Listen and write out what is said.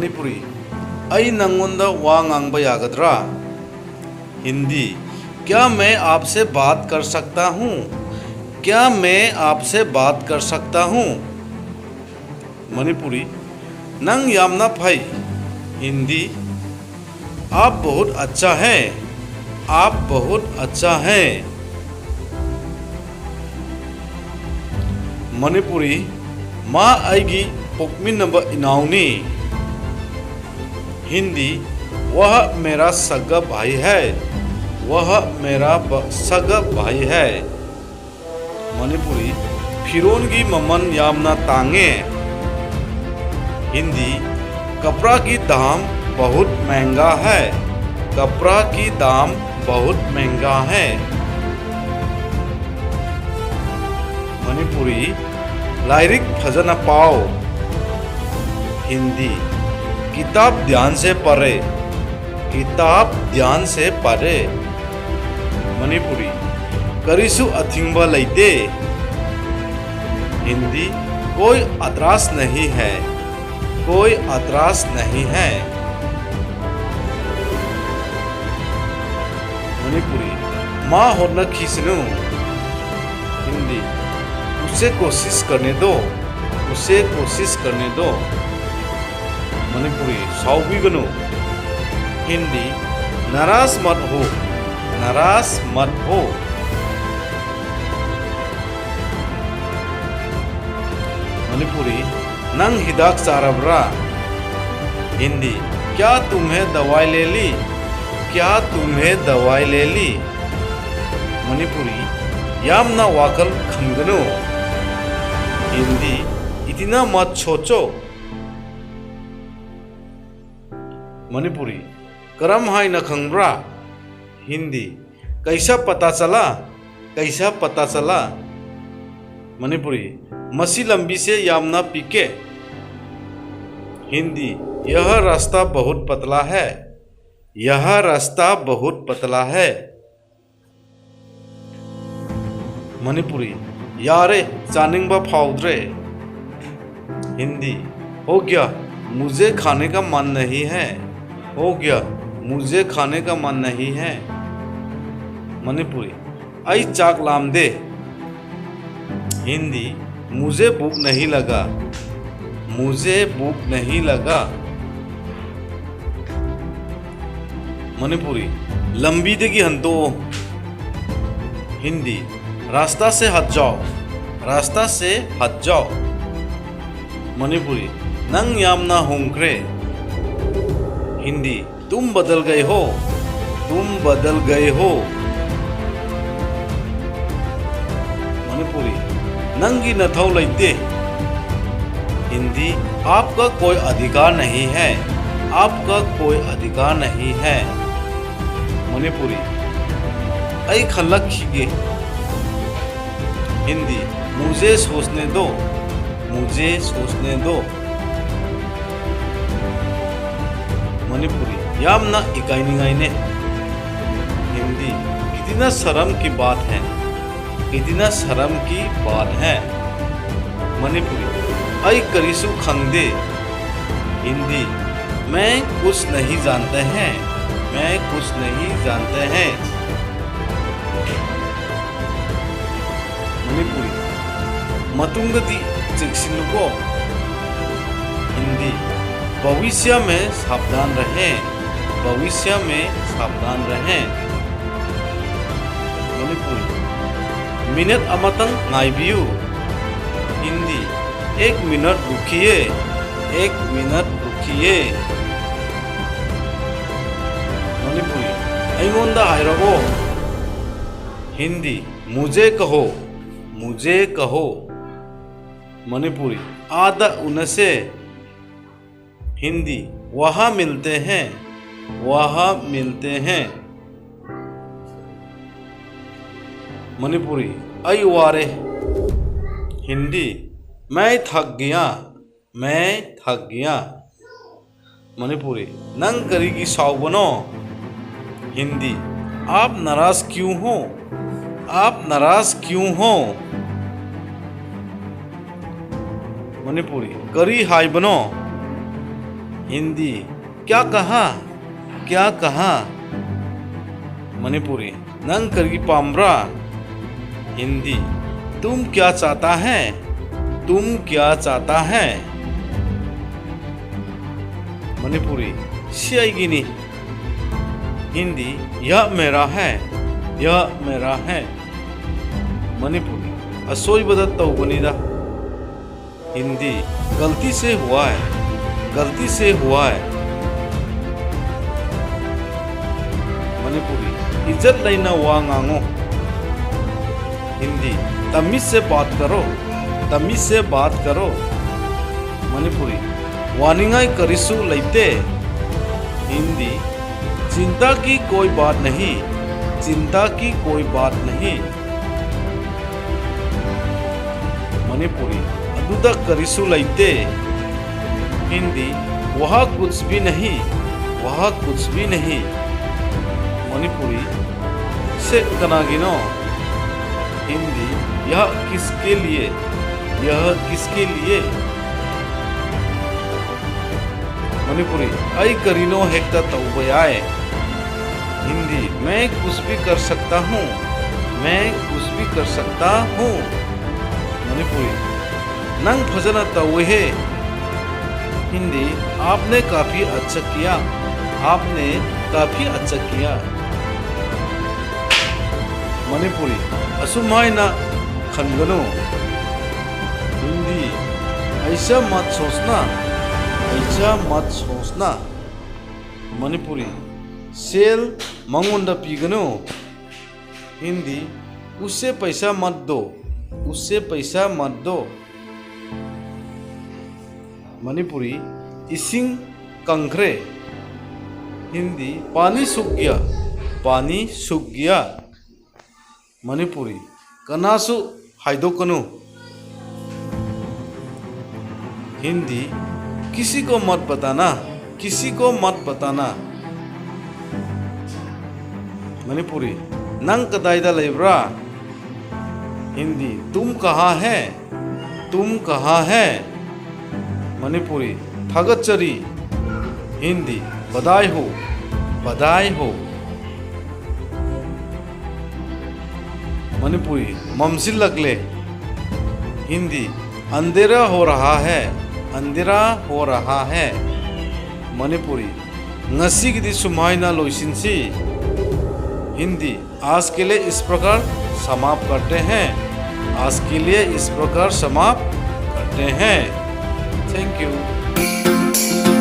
मणिपुरी आई नंगोंदा वा ngangbा यागद्रा। हिंदी क्या मैं आपसे बात कर सकता हूँ? क्या मैं आपसे बात कर सकता हूँ? मणिपुरी नंग यामना फाई। हिंदी आप बहुत अच्छा हैं। आप बहुत अच्छा हैं। मणिपुरी माँ आएगी पोकमिनबा इनाउनी। हिंदी वह मेरा सगा भाई है। वह मेरा सगा भाई है। मणिपुरी फिरोनगी ममन यामना तांगे। हिंदी कपड़ा की दाम बहुत महंगा है। कपड़ा की दाम बहुत महंगा है। मणिपुरी लाइरिक फजना पाओ। हिंदी किताब ध्यान से पढ़े। किताब ध्यान से पढ़े। मणिपुरी करिसु अथिंगबा लैते। हिंदी कोई अतरास नहीं है। कोई अतरास नहीं है। मणिपुरी माँ होना खींचनू। हिंदी उसे कोशिश करने दो। उसे कोशिश करने दो। मणिपुरी साउबिगनु। हिंदी नाराज मत हो। नाराज मत हो। मणिपुरी नंग हिदाक चारबरा। हिंदी क्या तुम्हें दवाई ले ली? क्या तुम्हें दवाई ले ली? मणिपुरी यामना वाकल खनगनो। हिंदी इतना मत सोचो। मणिपुरी करम हाय न खंगब्रा। हिंदी कैसा पता चला? कैसा पता चला? मणिपुरी मसी लंबी से यामना पीके। हिंदी यह रास्ता बहुत पतला है। यह रास्ता बहुत पतला है। मणिपुरी यारे चानिंगबा फाउद्रे। हिंदी हो गया मुझे खाने का मन नहीं है। हो गया मुझे खाने का मन नहीं है। मणिपुरी आई चाक लाम दे। हिंदी मुझे भूख नहीं लगा। मुझे भूख नहीं लगा। मणिपुरी लंबी देगी हंतो। हिंदी रास्ता से हट जाओ। रास्ता से हट जाओ। मणिपुरी नंग यामना होंक्रे। हिंदी तुम बदल गए हो। तुम बदल गए हो। मणिपुरी नंगी नथौ लैते। हिंदी आपका कोई अधिकार नहीं है। आपका कोई अधिकार नहीं है। मणिपुरी ऐ खलक खीगे। हिंदी मुझे सोचने दो। मुझे सोचने दो। मणिपुरी यामना इकाइनिगाइने। हिंदी कितना शर्म की बात है। कितना शर्म की बात है। मणिपुरी ऐ करिसु खंगदे। हिंदी मैं कुछ नहीं जानते हैं। मैं कुछ नहीं जानते हैं। मणिपुरी मतुंगदी चिक्सिनुको। हिंदी भविष्य में सावधान रहें। भविष्य में सावधान रहें। मणिपुरी मिनट अमतंग नाइबियू। हिंदी एक मिनट रुकिए। एक मिनट रुकिए। मणिपुरी ऐंगोंदा हायरगो। हिंदी मुझे कहो। मुझे कहो। मणिपुरी आदा उनसे। हिंदी वहाँ मिलते हैं। वहाँ मिलते हैं। मणिपुरी ऐ वारे। हिंदी मैं थक गया। मैं थक गया। मणिपुरी नंग करेगी साउबनो। हिंदी आप नाराज क्यों हो? आप नाराज क्यों हो? मणिपुरी करी हाय बनो। हिंदी क्या कहा क्या कहा मणिपुरी नंग करगी पामब्रा हिंदी तुम क्या चाहता है तुम क्या चाहता है मणिपुरी सियाईगिनी हिंदी यह मेरा है यह मेरा है मणिपुरी असोईबदा तौबनीदा हिंदी गलती से हुआ है गलती से हुआ है मणिपुरी इज्जत लेना वा ngango हिंदी तमीज से बात करो तमीज से बात करो मणिपुरी वानिंगाई करिसु लेते हिंदी चिंता की कोई बात नहीं चिंता की कोई बात नहीं मणिपुरी अदुदा करिसु लेते हिंदी वह कुछ भी नहीं वह कुछ भी नहीं मणिपुरी से कनागिनो हिंदी यह किसके लिए यह किसके लिए मणिपुरी आई करीनो हेक्ता तौबयाए हिंदी मैं कुछ भी कर सकता हूँ मैं कुछ भी कर सकता हूँ मणिपुरी नंग फजना तौहे हिंदी आपने काफी अच्छा किया आपने काफी अच्छा किया मणिपुरी असुमायना खनगनो हिंदी ऐसा मत सोचना ऐसा मत सोचना मणिपुरी सेल मंगोंदा पीगनो हिंदी उससे पैसा मत दो उससे पैसा मत दो मणिपुरी इसिंग कंखरे हिंदी पानी सूख गया पानी सूख गया मणिपुरी कनासु हाइदोकनु हिंदी किसी को मत बताना किसी को मत बताना मणिपुरी नंग कदाइदा लेब्रा हिंदी तुम कहाँ है तुम कहाँ है मणिपुरी थागतचरी हिंदी बधाई हो बधाई हो मणिपुरी ममसिल लगले हिंदी अंधेरा हो रहा है अंधेरा हो रहा है मणिपुरी ngasi की सुमाइना लोइसिंसी हिंदी आज के लिए इस प्रकार समाप्त करते हैं आज के लिए इस प्रकार समाप्त करते हैं थैंक यू